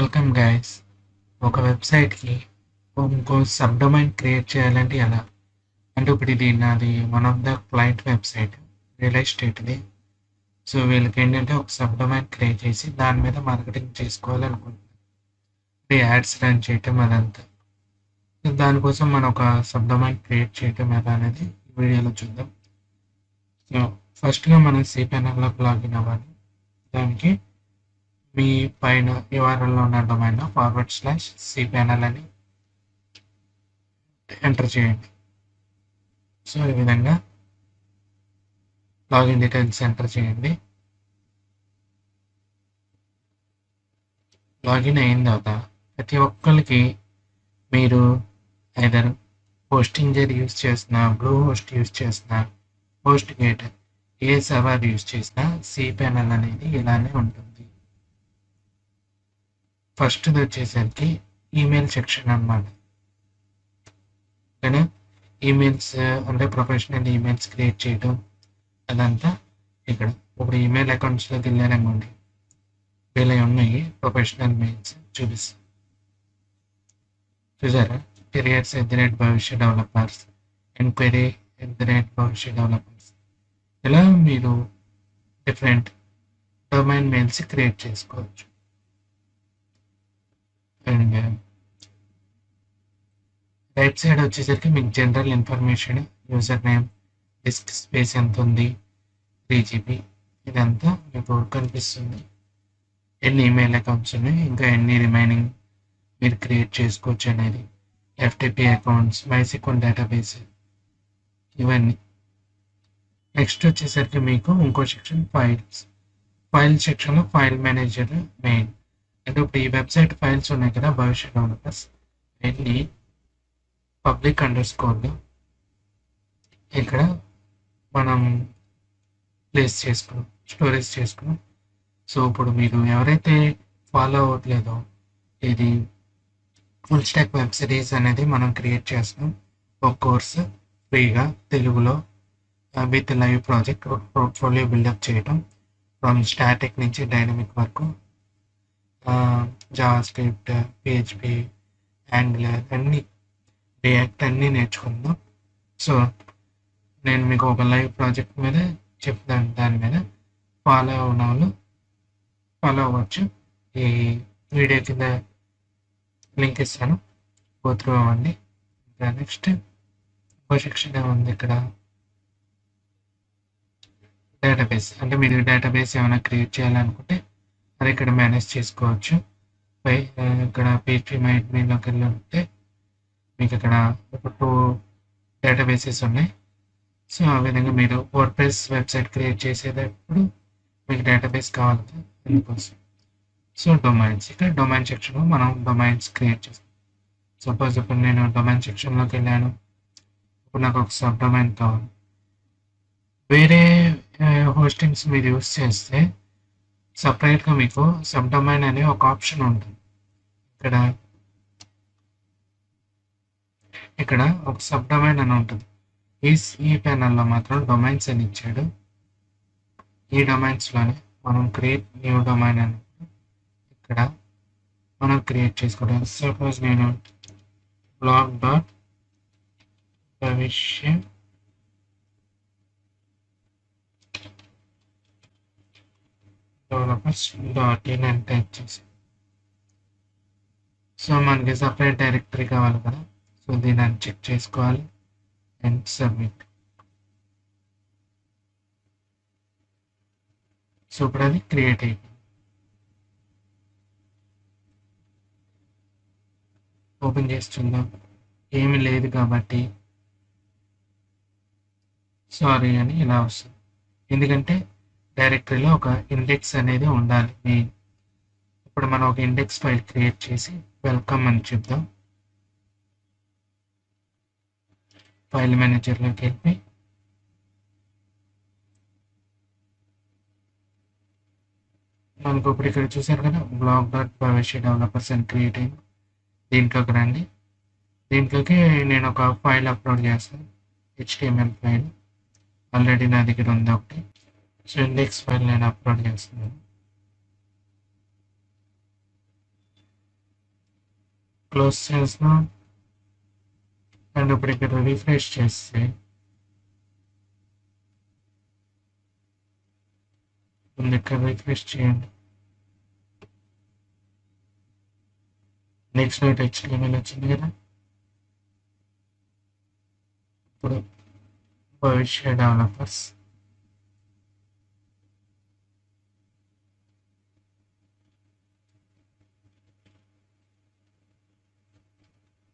Welcome guys. ఒక వెబ్సైట్కి ఇంకో సబ్ డొమైన్ క్రియేట్ చేయాలంటే ఎలా అంటే ఇప్పుడు ఇది నాది one of the client website real ఎస్టేట్ది. సో వీళ్ళకి ఏంటంటే ఒక సబ్ డొమైన్ క్రియేట్ చేసి దాని మీద మార్కెటింగ్ చేసుకోవాలనుకుంటున్నాం, యాడ్స్ రన్ చేయటం అదంతా. సో దానికోసం మనం ఒక సబ్ డొమైన్ క్రియేట్ చేయటం ఎలా అనేది ఈ వీడియోలో చూద్దాం. సో ఫస్ట్గా మనం cPanelలోకి లాగిన్ అవ్వాలి. దానికి మీ పైన URL-లో ఉన్న డొమైన్ /cPanel అని ఎంటర్ చేయండి. సో ఈ విధంగా లాగిన్ డీటెయిల్స్ ఎంటర్ చేయండి. లాగిన్ అయిన తర్వాత ప్రతి ఒక్కరికి మీరు ఐదర్ హోస్టింజర్ యూజ్ చేస్తున్నా, బ్లూ హోస్ట్ యూజ్ చేస్తున్నా, హోస్ట్ గేట్ ఏ సర్వర్ యూజ్ చేసినా cPanel అనేది ఇలానే ఉంటుంది. ఫస్ట్ది వచ్చేసరికి ఈమెయిల్ సెక్షన్ అన్నమాట. ఓకేనా, ఈమెయిల్స్ అంటే ప్రొఫెషనల్ ఈమెయిల్స్ క్రియేట్ చేయడం అదంతా ఇక్కడ. ఇప్పుడు ఈమెయిల్ అకౌంట్స్లోకి వెళ్ళారనుకోండి, వీళ్ళవి ఉన్నాయి ప్రొఫెషనల్ మెయిల్స్ చూపిస్తాను. చూసారా, careers@భవిష్య డెవలపర్స్, enquiry@భవిష్య డెవలపర్స్. ఇలా మీరు డిఫరెంట్ డొమైన్ మెయిల్స్ క్రియేట్ చేసుకోవచ్చు. అండ్ రైట్ సైడ్ వచ్చేసరికి మీకు general information, user name, disk space ఎంత ఉంది, 3 GB, ఇదంతా మీకు కనిపిస్తుంది. ఎన్ని ఈమెయిల్ అకౌంట్స్ ఉన్నాయి, ఇంకా ఎన్ని రిమైనింగ్ మీరు క్రియేట్ చేసుకోవచ్చు అనేది, FTP అకౌంట్స్, MySQL డేటాబేస్, ఇవన్నీ. నెక్స్ట్ వచ్చేసరికి మీకు ఇంకో సెక్షన్ ఫైల్స్. ఫైల్ సెక్షన్లో ఫైల్ మేనేజర్ మెయిన్. అంటే ఇప్పుడు ఈ వెబ్సైట్ ఫైల్స్ ఉన్నాయి కదా భవిష్య డెవలపర్స్, అన్ని public_లో ఇక్కడ మనం ప్లేస్ చేసుకున్నాం, స్టోరేజ్ చేసుకున్నాం. సో ఇప్పుడు మీరు ఎవరైతే ఫాలో అవ్వట్లేదో, ఇది ఫుల్ స్టాక్ వెబ్ సిరీస్ అనేది మనం క్రియేట్ చేస్తున్నాం. ఒక కోర్సు ఫ్రీగా తెలుగులో with live project, portfolio build up చేయటం ఫ్రమ్ స్టాటిక్ నుంచి డైనమిక్ వరకు, జావా స్క్రిప్ట్, PHP, యాంగులర్, అన్ని రియాక్ట్ అన్నీ నేర్చుకుందాం. సో నేను మీకు ఒక లైవ్ ప్రాజెక్ట్ మీద చెప్తాను, దాని మీద ఫాలో అవ్వని వాళ్ళు ఫాలో అవ్వచ్చు. ఈ వీడియో కింద లింక్ ఇస్తాను, గో త్రూ అవ్వండి. ఇంకా నెక్స్ట్ ఇంకో సెక్షన్ ఏముంది ఇక్కడ, డేటాబేస్. అంటే మీరు డేటాబేస్ ఏమైనా క్రియేట్ చేయాలనుకుంటే అది ఇక్కడ మేనేజ్ చేసుకోవచ్చు. ఇక్కడ PHP MyAdminలోకి వెళ్ళి మీకు ఇక్కడ ఒక 2 డేటాబేసెస్ ఉన్నాయి. సో ఆ విధంగా మీరు WordPress వెబ్సైట్ క్రియేట్ చేసేటప్పుడు మీకు డేటాబేస్ కావాలి కదా, అందుకోసం. సో డొమైన్స్, ఇక్కడ డొమైన్ సెక్షన్లో మనం డొమైన్స్ క్రియేట్ చేస్తాం. సపోజ్ ఇప్పుడు నేను డొమైన్ సెక్షన్లోకి వెళ్ళాను, ఇప్పుడు నాకు ఒక సబ్ డొమైన్ కావాలి. వేరే హోస్టింగ్స్ మీరు యూస్ చేస్తే సపరేట్గా మీకు సబ్ డొమైన్ అనే ఒక ఆప్షన్ ఉంటుంది. ఇక్కడ ఒక సబ్ డొమైన్ అని ఉంటుంది. ఈ ప్యానల్లో మాత్రం డొమైన్స్ అని ఇచ్చాడు. ఈ డొమైన్స్లోనే మనం క్రియేట్ న్యూ డొమైన్ అని ఇక్కడ మనం క్రియేట్ చేసుకోవడం. సపోజ్ నేను blog.భవిష్య developers.in అని టైప్ చేసి, సో మనకి సపరేట్ డైరెక్టరీ కావాలి కదా, సో దీన్ని చెక్ చేసుకోవాలి అండ్ సబ్మిట్. సో ఇప్పుడు అది క్రియేట్ అయిపోయింది. ఓపెన్ చేస్తుందాం, ఏమీ లేదు కాబట్టి సారీ అని ఇలా వస్తుంది. ఎందుకంటే డైరెక్టరీలో ఒక ఇండెక్స్ అనేది ఉండాలి మెయిన్. ఇప్పుడు మనం ఒక ఇండెక్స్ ఫైల్ క్రియేట్ చేసి వెల్కమ్ అని చెప్దాం. ఫైల్ మేనేజర్లోకి వెళ్ళి మనకు ఇప్పుడు ఇక్కడ చూసారు కదా blog.భవిష్య డెవలపర్స్ అని క్రియేట్ అయింది. దీంట్లోకి రండి. దీంట్లోకి నేను ఒక ఫైల్ అప్లోడ్ చేస్తాను, HTML ఫైల్. ఆల్రెడీ నా దగ్గర ఉంది ఒకటి. సో ఇండెక్స్ ఫైల్ నేను అప్లోడ్ చేస్తున్నాను. క్లోజ్ చేస్తున్నాం. అండ్ ఇప్పుడు ఇక్కడ రిఫ్రెష్ చేస్తే ఇక్కడ రిఫ్రెష్ చేయండి. నెక్స్ట్ HTML వచ్చింది కదా. ఇప్పుడు భవిష్య డెవలపర్స్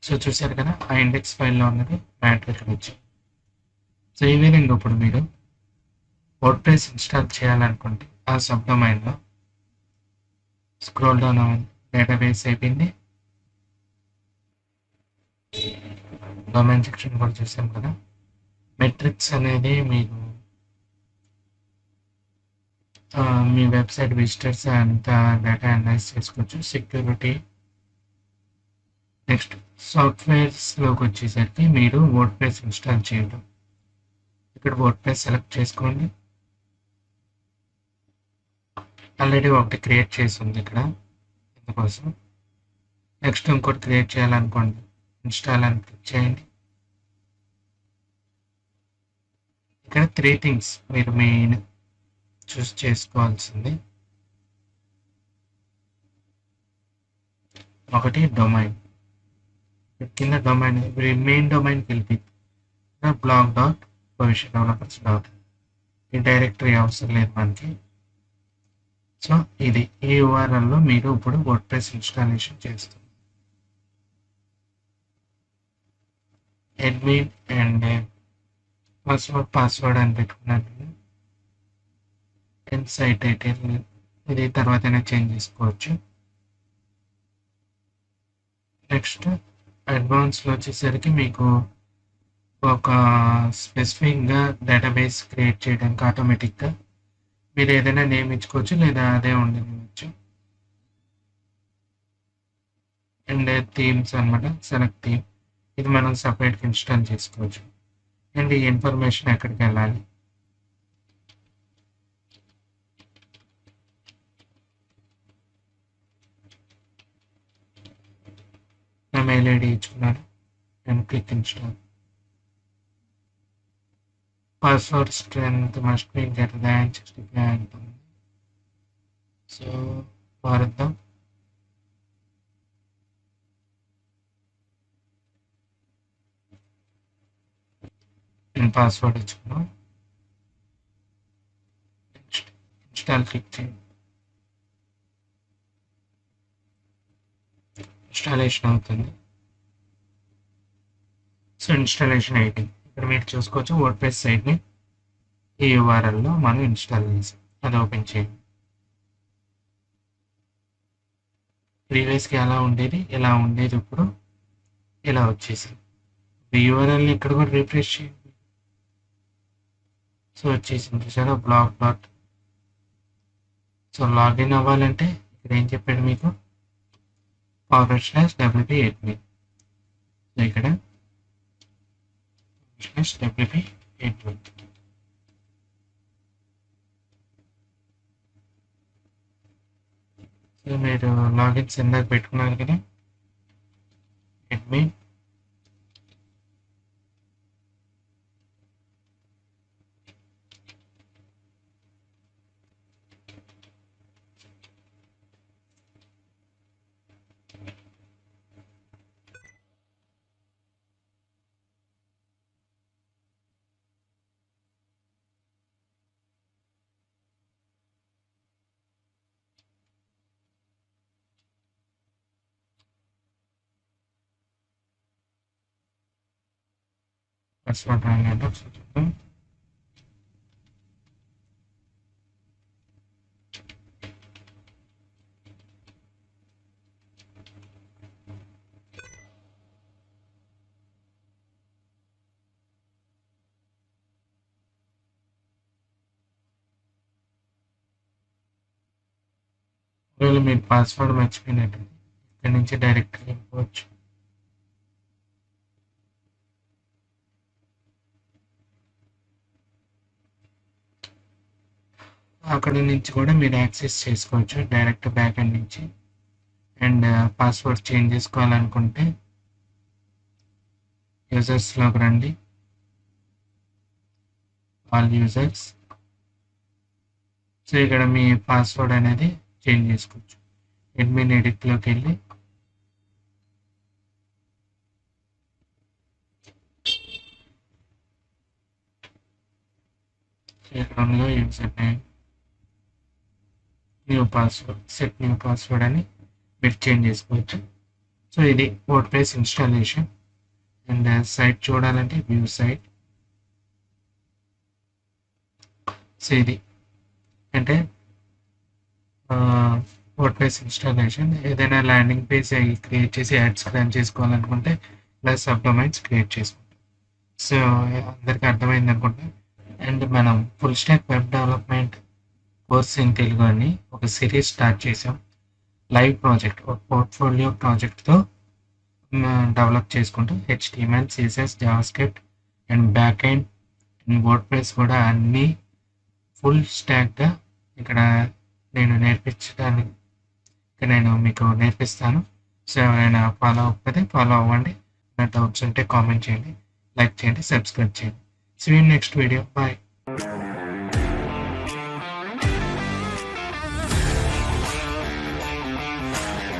సో చూసారు కదా, ఆ ఇండెక్స్ ఫైల్లో ఉన్నది మ్యాటర్ ఇక్కడ వచ్చింది. సో ఈ విధంగా ఇప్పుడు మీరు వర్డ్ప్రెస్ ఇన్స్టాల్ చేయాలనుకుంటే ఆ సబ్ డొమైన్లో స్క్రోల్ డౌన్ అవ్వండి. డేటాబేస్ అయిపోయింది. డొమైన్ సెక్షన్ కూడా చూసాం కదా. మెట్రిక్స్ అనేది మీరు మీ వెబ్సైట్ విజిటర్స్ అంతా డేటా అనలైజ్ చేసుకోవచ్చు. సెక్యూరిటీ, నెక్స్ట్ సాఫ్ట్వేర్స్లోకి వచ్చేసరికి మీరు వర్డ్ప్రెస్ ఇన్స్టాల్ చేయడం. ఇక్కడ వర్డ్ప్రెస్ సెలెక్ట్ చేసుకోండి. ఆల్రెడీ ఒకటి క్రియేట్ చేసి ఉంది ఇక్కడ ఇందుకోసం. నెక్స్ట్ ఇంకోటి క్రియేట్ చేయాలనుకోండి, ఇన్స్టాల్ అని క్లిక్ చేయండి. ఇక్కడ 3 థింగ్స్ మీరు మెయిన్ చూస్ చేసుకోవాల్సింది. ఒకటి డొమైన్, కింద డొమైన్ మెయిన్ డొమైన్ పిలిపి బ్లాగ్ డాట్ భవిష్య డెవలపర్స్ డాట్. ఈ డైరెక్టరీ అవసరం లేదు మనకి. సో ఇది ఈ URL-లో మీరు ఇప్పుడు వర్డ్ప్రెస్ ఇన్స్టాలేషన్ చేస్తారు. అడ్మిన్ అండ్ పాస్వర్డ్ అని పెట్టుకున్నాను. అండ్ సైట్ టైటిల్ ఇది తర్వాతనే చేంజ్ చేసుకోవచ్చు. నెక్స్ట్ అడ్వాన్స్లో వచ్చేసరికి మీకు ఒక స్పెసిఫిక్గా డేటాబేస్ క్రియేట్ చేయడానికి ఆటోమేటిక్గా మీరు ఏదైనా నేమ్ ఇచ్చుకోవచ్చు, లేదా అదే ఉండవచ్చు. అండ్ థీమ్స్ అనమాట, సెలెక్ట్ థీమ్, ఇది మనం సపరేట్గా ఇన్స్టాల్ చేసుకోవచ్చు. అండ్ ఈ ఇన్ఫర్మేషన్ ఎక్కడికి వెళ్ళాలి, నా మెయిల్ ఐడి ఇచ్చుకున్నాను and click install. Password strength must be greater than 65 అంటుంది. సో మారుద్దాం. నేను పాస్వర్డ్ ఇచ్చుకున్నాం. నెక్స్ట్ ఇన్స్టాల్ క్లిక్ చేయండి. ఇన్స్టాలేషన్ అవుతుంది. సో ఇన్స్టాలేషన్ అయిపోయింది. ఇక్కడ మీరు చూసుకోవచ్చు వర్డ్ప్రెస్ సైట్ని ఈ URL-లో మనం ఇన్స్టాల్ చేసాం. అది ఓపెన్ చేయండి. ప్రీవియస్గా ఎలా ఉండేది, ఇలా ఉండేది, ఇప్పుడు ఇలా వచ్చేసింది. URL-ని ఇక్కడ కూడా రిఫ్రెష్ చేయండి. సో వచ్చేసింది చూసారా, బ్లాగ్ డాట్. సో లాగిన్ అవ్వాలంటే ఇక్కడ ఏం చెప్పాడు మీకు, /wp-admin. సో ఇక్కడ /wp-admin. సో మీరు లాగిన్స్ ఇందాక పెట్టుకున్నారు కదా, admin పాస్వర్డ్ రాయండి ఒకసారి చూద్దాం. ఒకవేళ మీరు పాస్వర్డ్ మర్చిపోయినట్టు ఇక్కడ నుంచి డైరెక్ట్గా వెళ్ళిపోవచ్చు. అక్కడ నుంచి కూడా మీరు యాక్సెస్ చేసుకోవచ్చు డైరెక్ట్ బ్యాక్ ఎండ్ నుంచి. అండ్ పాస్వర్డ్ చేంజ్ చేసుకోవాలనుకుంటే యూజర్స్లోకి రండి, ఆల్ యూజర్స్. సో ఇక్కడ మీ పాస్వర్డ్ అనేది చేంజ్ చేసుకోవచ్చు. అడ్మిన్ ఎడిట్లోకి వెళ్ళి ఇక్కడ ఉన్న user name, new password, set new password అని మీరు చేంజ్ చేసుకోవచ్చు. సో ఇది వర్డ్ప్రెస్ ఇన్స్టాలేషన్. అండ్ సైట్ చూడాలంటే వ్యూ సైట్. సో ఇది అంటే వర్డ్ప్రెస్ ఇన్స్టాలేషన్. ఏదైనా ల్యాండింగ్ పేజ్ క్రియేట్ చేసి యాడ్స్ రన్ చేసుకోవాలనుకుంటే ఇలా సబ్డొమైన్స్ క్రియేట్ చేసుకుంటాం. సో అందరికీ అర్థమైంది అనుకుంటా. అండ్ మనం full stock web development course in Telugu అని ఒక సిరీస్ స్టార్ట్ చేసాం. లైవ్ ప్రాజెక్ట్, ఒక పోర్ట్ఫోలియో ప్రాజెక్ట్తో డెవలప్ చేసుకుంటూ HTML, CSS, JavaScript and back end and WordPress కూడా అన్నీ ఫుల్ స్టాక్గా ఇక్కడ నేను మీకు నేర్పిస్తాను. సో ఎవరైనా ఫాలో అవ్వకపోతే ఫాలో అవ్వండి. నా డౌట్స్ ఉంటే కామెంట్ చేయండి, లైక్ చేయండి, సబ్స్క్రైబ్ చేయండి. See you next video. Bye.